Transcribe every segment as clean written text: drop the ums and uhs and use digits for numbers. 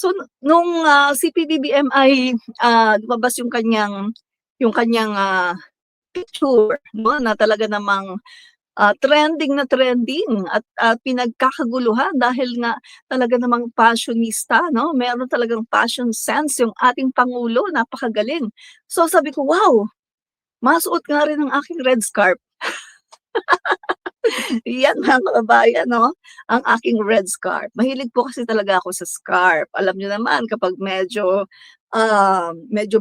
So nung, si PBBM ay, lumabas yung kanyang picture 'no, na talaga namang, trending na trending at pinagkakaguluhan dahil nga talaga namang fashionista 'no, meron talagang fashion sense yung ating pangulo, napakagaling. So sabi ko, "Wow, masuot nga rin ang aking red scarf." Yan mga kababayan 'no, ang aking red scarf. Mahilig po kasi talaga ako sa scarf. Alam niyo naman kapag medyo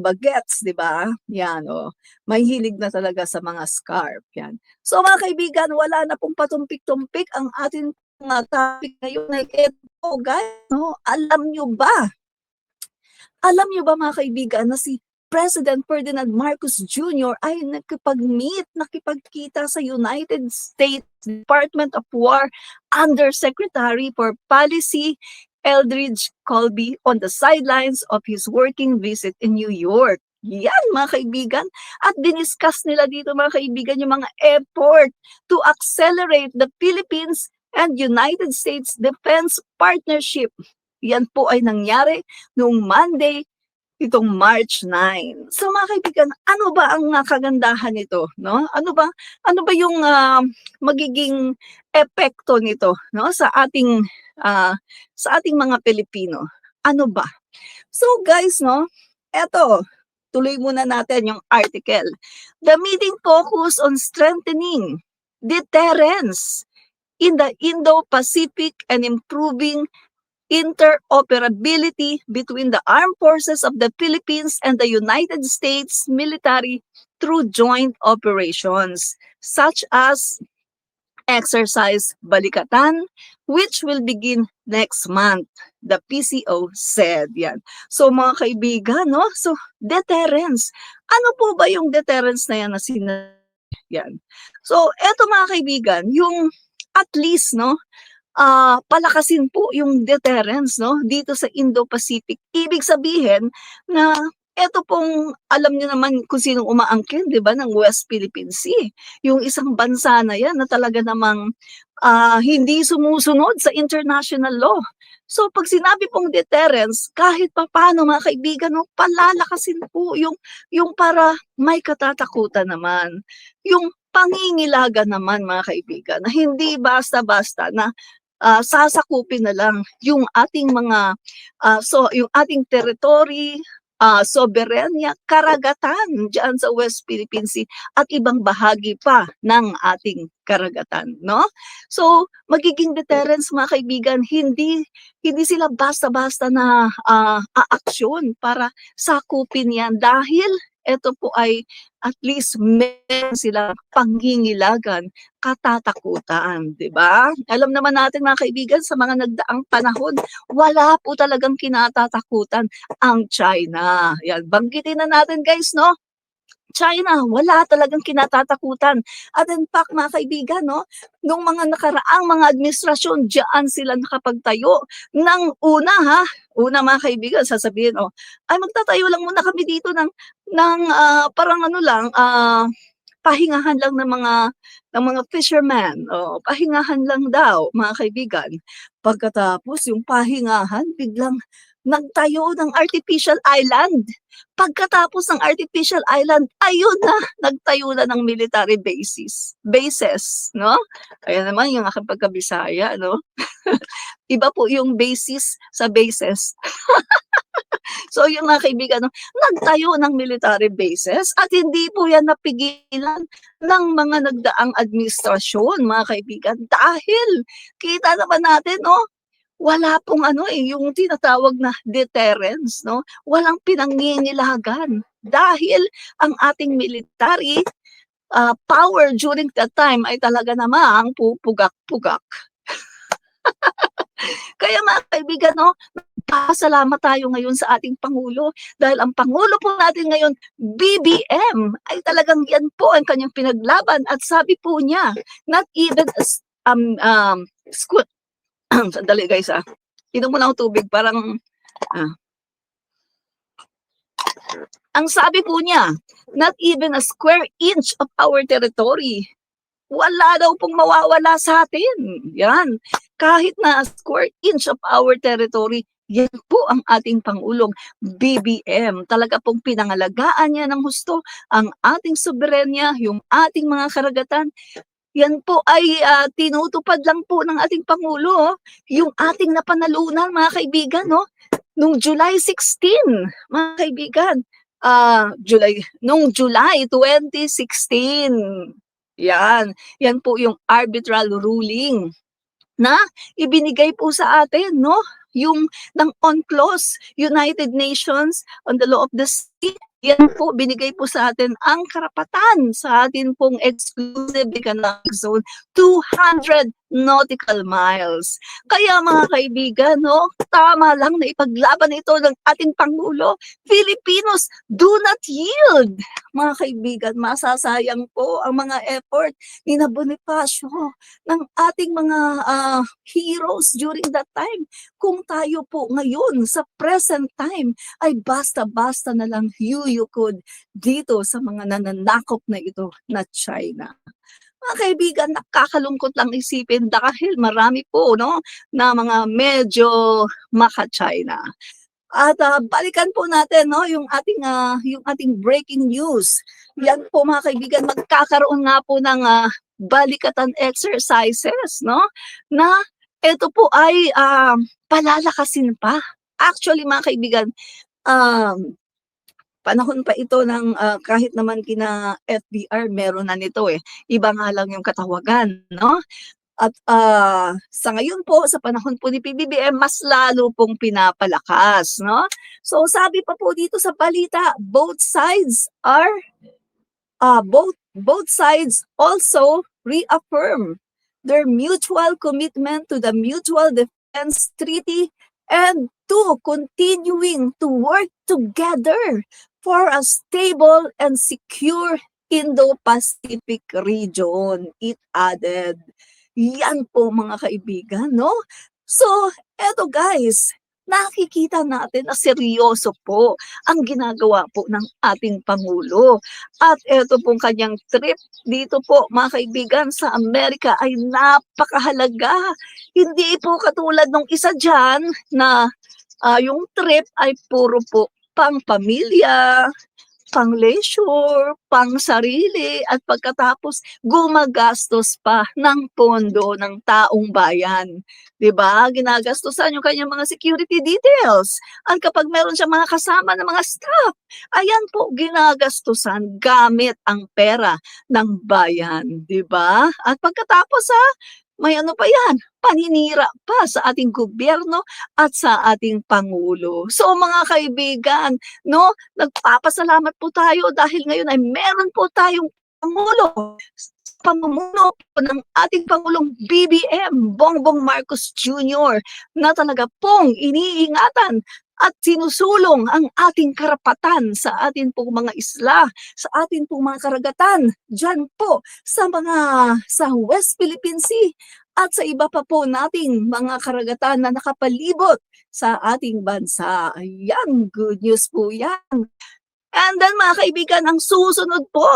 bagets 'di ba? Yan, oh, mahilig na talaga sa mga scarf, yan. So mga kaibigan, wala na pong patumpik-tumpik ang ating mga topic ngayon ay eto guys 'no, alam niyo ba mga kaibigan na si President Ferdinand Marcos Jr. ay nakipagkita sa United States Department of War Undersecretary for Policy Eldridge Colby on the sidelines of his working visit in New York. Yan mga kaibigan. At diniscuss nila dito mga kaibigan yung mga effort to accelerate the Philippines and United States Defense Partnership. Yan po ay nangyari noong Monday, itong March 9. So mga kaibigan, ano ba ang kagandahan nito, no? Ano ba yung magiging epekto nito, no, sa ating mga Pilipino? Ano ba? So guys, no, eto, tuloy muna natin yung article. The meeting focused on strengthening deterrence in the Indo-Pacific and improving interoperability between the armed forces of the Philippines and the United States military through joint operations, such as Exercise Balikatan, which will begin next month, the PCO said. Yan. So mga kaibigan, no? So deterrence. Ano po ba yung deterrence na yan na yan? So eto mga kaibigan, yung at least, no, palakasin po yung deterrence, no, dito sa Indo-Pacific. Ibig sabihin na eto pong alam niyo naman kung sinong umaangkin, 'di ba, ng West Philippine Sea. Yung isang bansa na 'yan na talaga namang hindi sumusunod sa international law. So pag sinabi pong deterrence, kahit papaano mga kaibigan, no, palalakasin po yung para may katatakutan naman. Yung pangingilaga naman mga kaibigan, na hindi basta-basta na sasakupin na lang yung ating yung ating territory, soberanya, karagatan diyan sa West Philippine Sea at ibang bahagi pa ng ating karagatan, no? So, magiging deterrence mga kaibigan, hindi sila basta-basta na aaksyon para sakupin 'yan dahil ito po ay at least meron silang panghingilagan, katatakutan, 'di ba? Alam naman natin mga kaibigan sa mga nagdaang panahon, wala po talagang kinatatakutan ang China. Yan, banggitin na natin guys, no? China, wala talagang kinatatakutan. At in fact, mga kaibigan, no, nung mga nakaraang mga administrasyon, diyan sila nakapagtayo ng una mga kaibigan, sasabihin, oh, ay magtatayo lang muna kami dito ng parang ano lang, pahingahan lang ng mga fishermen. Oh, pahingahan lang daw, mga kaibigan. Pagkatapos yung pahingahan, biglang nagtayo ng artificial island. Pagkatapos ng artificial island, ayun na, nagtayo na ng military bases, no? Kaya naman yung aking pagkabisaya, no? Iba po yung basis sa bases. So yung mga kaibigan, no, nagtayo ng military bases at hindi po yan napigilan ng mga nagdaang administrasyon, mga kaibigan, dahil kita naman natin, no, wala pong yung tinatawag na deterrence, no? Walang pinangingilagan dahil ang ating military power during that time ay talaga namang pupugak-pugak. Kaya mga kaibigan, no, pasalamat tayo ngayon sa ating Pangulo dahil ang Pangulo po natin ngayon, BBM, ay talagang yan po ang kanyang pinaglaban at sabi po niya, not even sandali guys inom muna ako tubig, parang ang sabi po niya, not even a square inch of our territory. Wala daw pong mawawala sa atin. Yan. Kahit na a square inch of our territory, Yan po ang ating Pangulong BBM. Talaga pong pinangalagaan niya ng husto ang ating soberenya, yung ating mga karagatan. Yan po ay tinutupad lang po ng ating Pangulo, yung ating napanalunan mga kaibigan, no? Nung July 16, mga kaibigan, nung July 2016. Yan po yung arbitral ruling na ibinigay po sa atin, no? Yung ng UNCLOS, United Nations on the Law of the Sea, yan po, binigay po sa atin ang karapatan sa atin pong exclusive economic zone, 200 nautical miles. Kaya mga kaibigan, no, tama lang na ipaglaban ito ng ating Pangulo. Filipinos, do not yield. Mga kaibigan, masasayang po ang mga effort ni na Bonifacio ng ating mga heroes during that time. Kung tayo po ngayon sa present time ay basta-basta na lang yuyukod dito sa mga nananakop na ito na China. Mga kaibigan, nakakalungkot lang isipin dahil marami po, no, na mga medyo maka-China. At balikan po natin, no, yung ating breaking news. Yan po mga kaibigan, magkakaroon nga po ng balikatan exercises, no, na ito po ay palalakasin pa. Actually mga kaibigan, panahon pa ito ng kahit naman kina FDR meron na nito eh. Iba nga lang yung katawagan, no? At sa ngayon po, sa panahon po ni PBBM, mas lalo pong pinapalakas, no? So sabi pa po dito sa balita, both sides also reaffirm their mutual commitment to the Mutual Defense Treaty and to continuing to work together for a stable and secure Indo-Pacific region, it added. Yan po mga kaibigan, no? So, eto guys, nakikita natin na seryoso po ang ginagawa po ng ating Pangulo. At eto pong kanyang trip dito po mga kaibigan sa Amerika ay napakahalaga. Hindi po katulad nung isa dyan na yung trip ay puro po pang pamilya, pang leisure, pang sarili, at pagkatapos gumagastos pa ng pondo ng taong bayan. 'Di ba? Ginagastusan yung kanyang mga security details. At kapag meron siyang mga kasama ng mga staff, ayan po ginagastusan gamit ang pera ng bayan, 'di ba? At pagkatapos may ano pa yan, paninira pa sa ating gobyerno at sa ating Pangulo. So mga kaibigan, no, nagpapasalamat po tayo dahil ngayon ay meron po tayong Pangulo. Pamumuno po ng ating Pangulong BBM, Bongbong Marcos Jr. na talaga pong iniingatan at sinusulong ang ating karapatan sa ating pong mga isla, sa ating pong mga karagatan, dyan po sa West Philippine Sea at sa iba pa po nating mga karagatan na nakapalibot sa ating bansa. Ayan, good news po yan. And then mga kaibigan, ang susunod po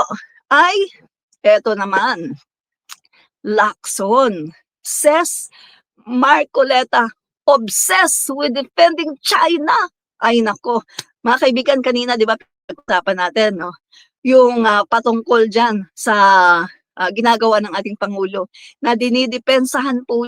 ay eto naman, Lacson says Marcoleta obsessed with defending China. Ay nako, mga kaibigan, kanina 'di ba pag-usapan natin, no? Yung patungkol diyan sa ginagawa ng ating Pangulo na dinidepensahan po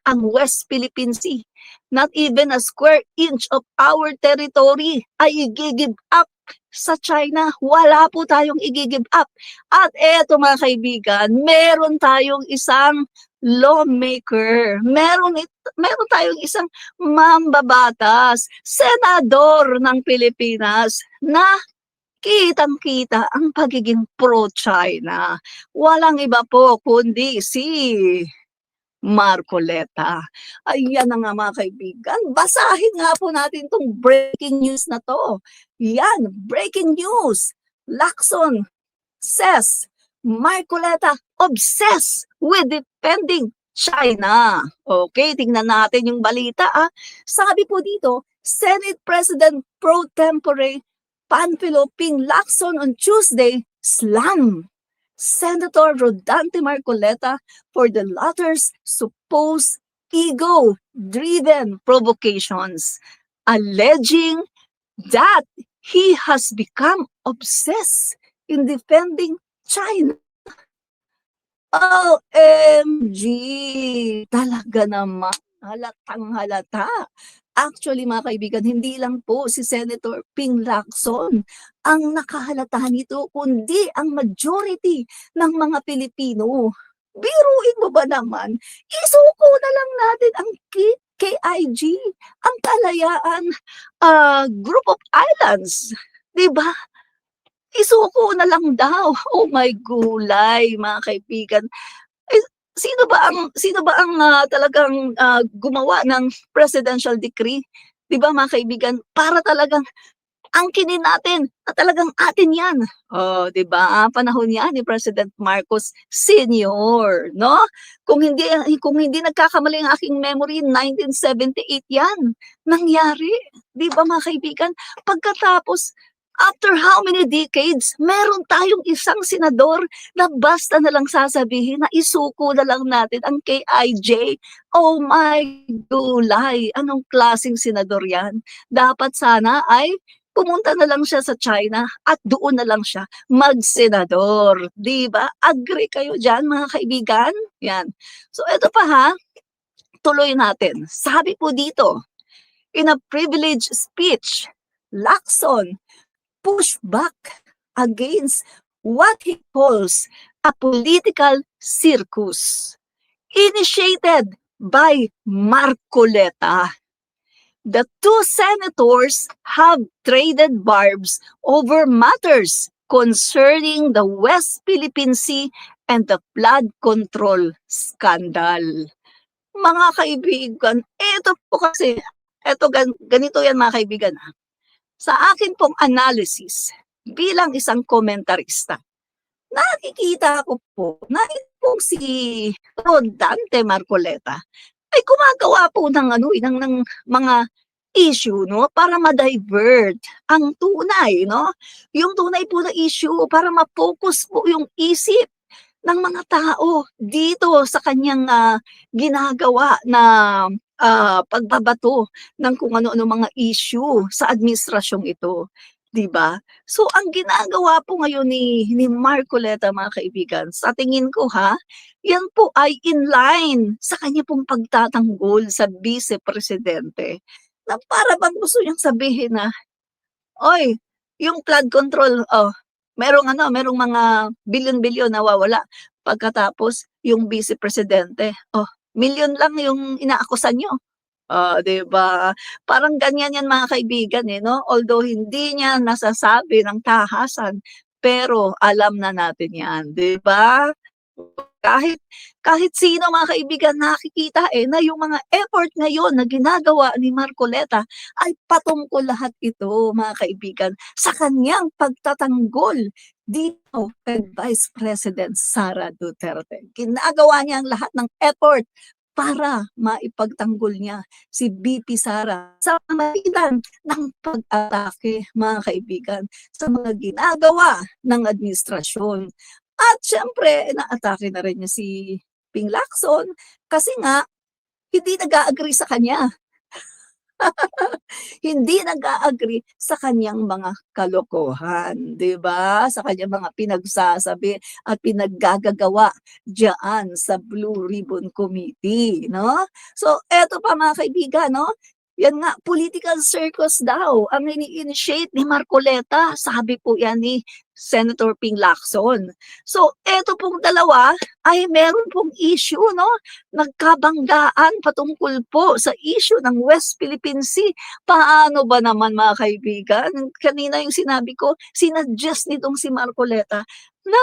ang West Philippine Sea. Not even a square inch of our territory ay i-give up sa China. Wala po tayong i-give up. At eto mga kaibigan, meron tayong isang lawmaker. Meron tayong isang mambabatas, senador ng Pilipinas na kitang-kita ang pagiging pro-China. Walang iba po kundi si Marcoleta. Ayan na nga mga kaibigan. Basahin nga po natin itong breaking news na to. Yan, breaking news. Lacson says Marcoleta obsessed with defending China. Okay, tingnan natin yung balita. Sabi po dito, Senate President pro tempore Panfilo Ping Lacson on Tuesday slammed Senator Rodante Marcoleta for the latter's supposed ego-driven provocations. alleging that he has become obsessed in defending China. OMG! Talaga naman, halatang-halata. Actually, mga kaibigan, hindi lang po si Senator Ping Lacson ang nakahalata nito, kundi ang majority ng mga Pilipino. Biruin mo ba naman, isuko na lang natin ang KIG, ang Kalayaan Group of Islands. 'Di ba? Isuko na lang daw. Oh my gulay, mga kaibigan. Eh, sino ba ang talagang gumawa ng presidential decree? 'Di ba, mga kaibigan? Para talagang angkinin natin na talagang atin 'yan. Oh, 'di ba? Panahon 'yan ni President Marcos Senior, no? Kung hindi nagkakamali ang aking memory, 1978 'yan nangyari. 'Di ba, mga kaibigan? Pagkatapos, after how many decades, meron tayong isang senador na basta na lang sasabihin na isuko na lang natin ang KIJ. Oh my gulay, anong klaseng senador 'yan? Dapat sana ay pumunta na lang siya sa China at doon na lang siya magsenador, 'di ba? Agree kayo diyan, mga kaibigan? 'Yan. So eto pa ha, tuloy natin. Sabi po dito, in a privileged speech, Lacson push back against what he calls a political circus initiated by Marcoleta. The two senators have traded barbs over matters concerning the West Philippine Sea and the flood control scandal. Mga kaibigan, ganito yan, mga kaibigan. Sa akin pong analysis, bilang isang komentarista, nakikita ko po na itong si Rodante Marcoleta ay gumagawa po ng mga issue, no, para ma-divert ang tunay, no? Yung tunay po na issue para ma-focus po yung isip ng mga tao dito sa kanyang ginagawa na pagbabato ng kung ano-ano mga issue sa administrasyong ito, 'di ba? So ang ginagawa po ngayon ni Marcoleta, mga kaibigan, sa tingin ko ha, yan po ay in line sa kanya pong pagtatanggol sa Vice Presidente. Na para bang gusto niyang sabihin na, "Oy, yung flood control, merong mga bilyon-bilyon nawawala." Pagkatapos yung Vice Presidente, milyon lang yung inaakusan niyo. 'Di ba? Parang ganyan 'yan, mga kaibigan, eh, 'no? Although hindi niya nasasabi ng tahasan, pero alam na natin 'yan, 'di ba? Kahit kahit sino, mga kaibigan, nakikita, na yung mga effort ngayon na ginagawa ni Marcoleta ay patungkol lahat ito, mga kaibigan, sa kanyang pagtatanggol dito kay Vice President Sara Duterte. Ginagawa niya ang lahat ng effort para maipagtanggol niya si VP Sara sa pamamagitan ng pag-atake, mga kaibigan, sa mga ginagawa ng administrasyon. At siyempre, naatake na rin niya si Ping Lacson kasi nga hindi nag-a-agree sa kanya. Hindi nag-a-agree sa kanyang mga kalokohan, 'di ba? Sa kanyang mga pinagsasabi at pinaggagagawa diyan sa Blue Ribbon Committee, no? So eto pa, mga kaibigan, no? Yan nga, political circus daw ang ini-initiate ni Marcoleta. Sabi po yan ni Senator Ping Lacson. So, eto pong dalawa ay meron pong issue, no? Nagkabanggaan patungkol po sa issue ng West Philippine Sea. Paano ba naman, mga kaibigan? Kanina yung sinabi ko, sinuggest nitong si Marcoleta na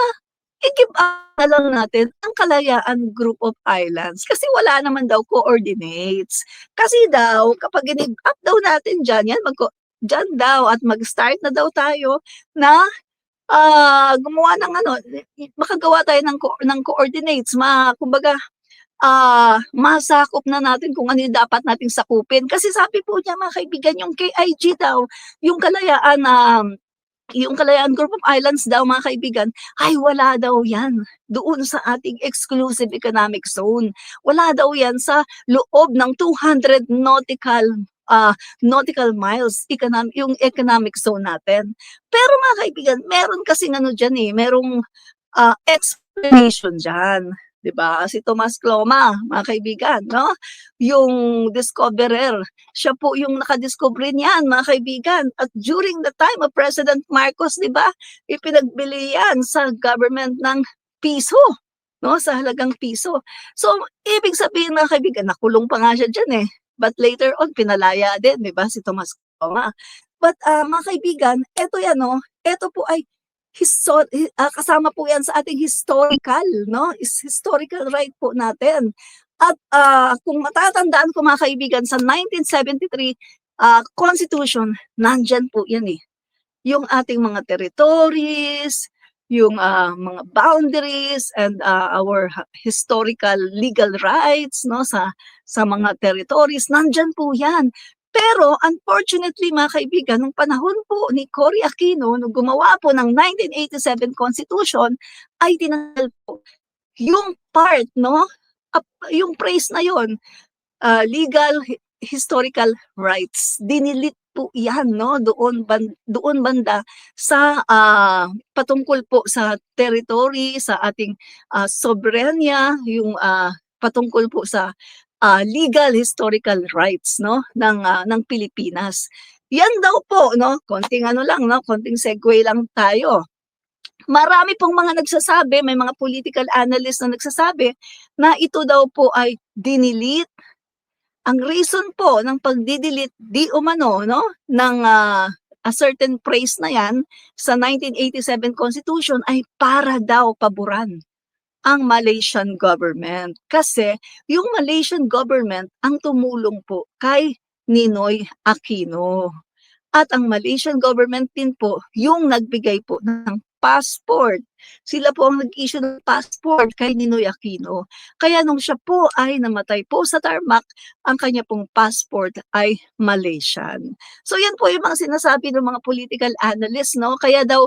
i-give up na lang natin ang Kalayaan Group of Islands kasi wala naman daw coordinates. Kasi daw, kapag i-give up daw natin dyan, dyan daw at mag-start na daw tayo na gumawa ng makagawa tayo ng coordinates, kumbaga, masakop na natin kung ano yung dapat nating sakupin. Kasi sabi po niya, mga kaibigan, yung KIG daw, yung Kalayaan Group of Islands daw, mga kaibigan, ay wala daw yan doon sa ating exclusive economic zone. Wala daw yan sa loob ng 200 nautical nautical miles yung economic zone natin. Pero mga kaibigan, meron kasing ano diyan, merong explanation diyan, 'di ba? Si Tomas Cloma, mga kaibigan, 'no? Yung discoverer, siya po yung nakadiscover niyan, mga kaibigan. At during the time of President Marcos, 'di ba? Ipinagbili yan sa government ng piso, 'no? Sa halagang piso. So, ibig sabihin, mga kaibigan, nakulong pa nga siya diyan, eh. But later on, pinalaya din, 'di ba, si Tomas Cloma. But mga kaibigan, eto yan, 'no? Eto po ay kasama po yan sa ating historical, no? Is historical right po natin. At kung matatandaan ko, mga kaibigan, sa 1973 Constitution, nandyan po yan, eh. Yung ating mga territories, yung mga boundaries and our historical legal rights, no, sa mga territories, nandyan po yan. Pero unfortunately, mga kaibigan, nung panahon po ni Cory Aquino, nung gumawa po ng 1987 Constitution, ay tinanggal po yung part, no, yung phrase na yon, legal historical rights. Dinilit po yan, no, doon banda sa patungkol po sa territory, sa ating soberanya, yung patungkol po sa legal historical rights, no, ng Pilipinas. Yan daw po, no, konting ano lang, no, konting segue lang tayo. Marami pong mga nagsasabi, may mga political analysts na nagsasabi na ito daw po ay dinilit. Ang reason po ng pagdidelete di umano, no, ng a certain phrase na yan sa 1987 Constitution ay para daw paboran ang Malaysian government. Kasi yung Malaysian government ang tumulong po kay Ninoy Aquino. At ang Malaysian government din po yung nagbigay po ng passport. Sila po ang nag-issue ng passport kay Ninoy Aquino. Kaya nung siya po ay namatay po sa tarmac, ang kanya pong passport ay Malaysian. So yan po yung mga sinasabi ng mga political analysts, no? Kaya daw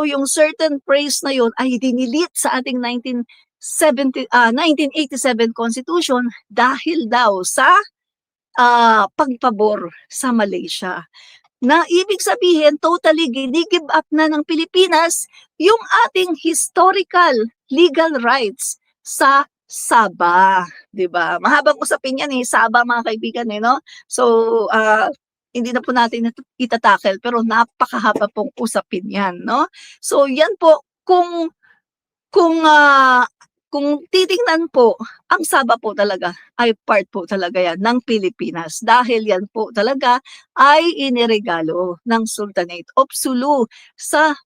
yung certain phrase na yun ay dinilit sa ating 1987 Constitution dahil daw sa pagpabor sa Malaysia. Na ibig sabihin, totally gini-give up na ng Pilipinas yung ating historical legal rights sa Sabah, 'di ba? Mahabang usapin yan, Sabah, mga kaibigan, no? So, hindi na po natin itatakel, pero napakahaba pong usapin yan, no? So, yan po, kung titingnan po, ang Sabah po talaga ay part po talaga yan ng Pilipinas dahil yan po talaga ay iniregalo ng Sultanate of Sulu sa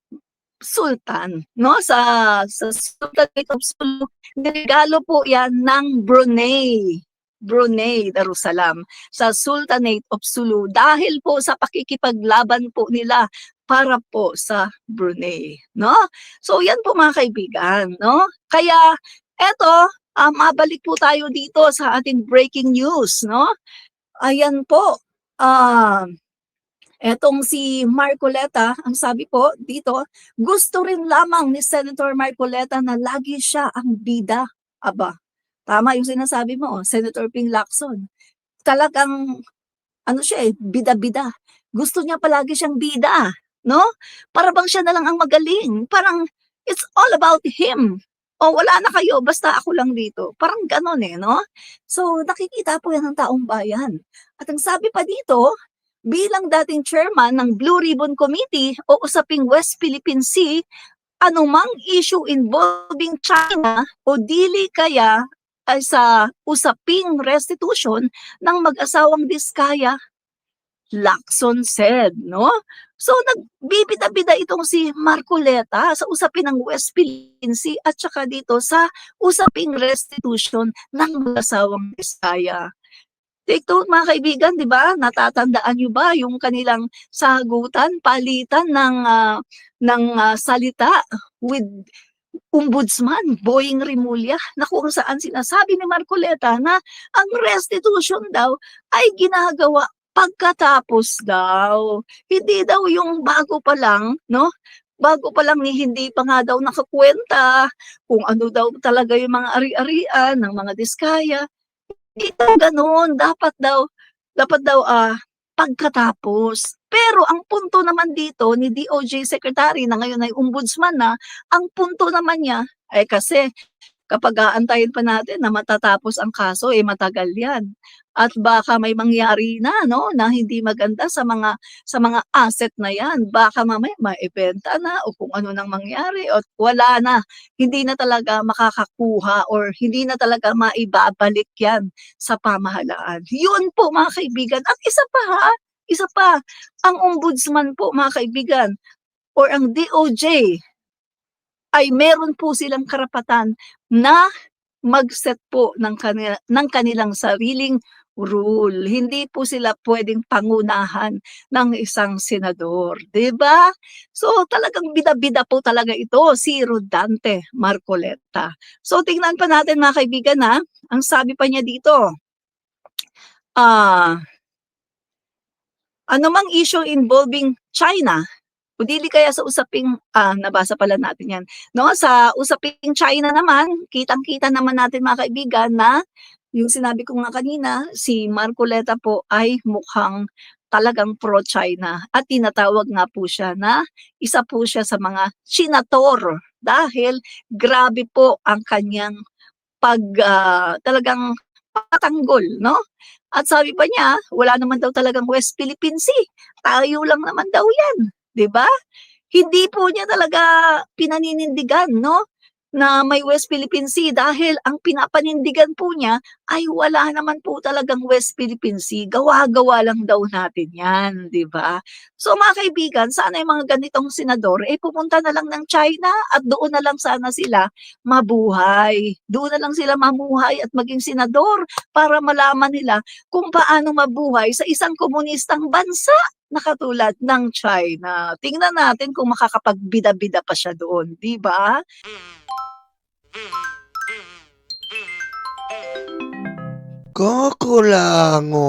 Sultan, no? Sa Sultanate of Sulu, niregalo po yan ng Brunei Darussalam sa Sultanate of Sulu dahil po sa pakikipaglaban po nila para po sa Brunei, no? So yan po, mga kaibigan, no? Kaya eto, mabalik po tayo dito sa ating breaking news, no? Ayan po, etong si Marcoleta, ang sabi po dito, gusto rin lamang ni Senator Marcoleta na lagi siya ang bida. Aba, tama yung sinasabi mo, Senator Ping Lacson. Talagang, ano siya, bida-bida. Gusto niya palagi siyang bida, no? Para bang siya na lang ang magaling. Parang, it's all about him. O wala na kayo, basta ako lang dito. Parang ganon, no? So, nakikita po yan ng taong bayan. At ang sabi pa dito, bilang dating chairman ng Blue Ribbon Committee o usaping West Philippine Sea, anumang issue involving China o dili kaya ay sa usaping restitution ng mag-asawang Diskaya, Lacson said, no? So nagbibida-bida itong si Marcoleta sa usapin ng West Philippine Sea at saka dito sa usaping restitution ng mag-asawang Diskaya. Take note, mga kaibigan, di ba? Natatandaan nyo ba yung kanilang sagutan, palitan ng salita with Ombudsman Boying Rimulya na kung saan sinasabi ni Marcoleta na ang restitution daw ay ginagawa pagkatapos daw. Hindi daw yung bago pa lang, no? Bago pa lang hindi pa nga daw nakakwenta kung ano daw talaga yung mga ari-arian ng mga Diskaya. Hindi daw ganoon. Dapat daw Dapat daw, pagkatapos. Pero ang punto naman dito ni DOJ Secretary na ngayon ay ombudsman na, ang punto naman niya ay kasi kapag aantayin pa natin na matatapos ang kaso, eh, matagal 'yan. At baka may mangyari na 'no, na hindi maganda sa mga asset na 'yan. Baka mamaya maibenta na o kung ano nang mangyari at wala na. Hindi na talaga makakakuha or hindi na talaga maibabalik 'yan sa pamahalaan. 'Yun po mga kaibigan at isa pa ha, isa pa, ang ombudsman po mga kaibigan or ang DOJ ay meron po silang karapatan na mag-set po ng kanilang sariling rule. Hindi po sila puwedeng pangunahan ng isang senador, 'di ba? So, talagang bida-bida po talaga ito, si Rodante Marcoleta. So, tingnan pa natin mga kaibigan, ang sabi pa niya dito, ah, "Anumang issue involving China o dili kaya sa usaping" nabasa pala natin 'yan, 'no, sa usaping China naman, kitang-kita naman natin mga kaibigan na yung sinabi ko nga kanina, si Marcoleta po ay mukhang talagang pro-China at tinatawag nga po siya na isa po siya sa mga senator dahil grabe po ang kanyang talagang patanggol 'no? At sabi pa niya, wala naman daw talagang West Philippine Sea, tayo lang naman daw 'yan, 'di ba? Hindi po niya talaga pinaninindigan 'no, na may West Philippine Sea dahil ang pinapanindigan po niya ay wala naman po talagang West Philippine Sea, gawa-gawa lang daw natin 'yan, 'di ba? So mga kaibigan, sana yung mga ganitong senador, eh, pumunta na lang ng China at doon na lang sana sila mabuhay. Doon na lang sila mamuhay at maging senador para malaman nila kung paano mabuhay sa isang komunistang bansa na katulad ng China. Tingnan natin kung makakapagbida-bida pa siya doon, 'di ba? Kakulango.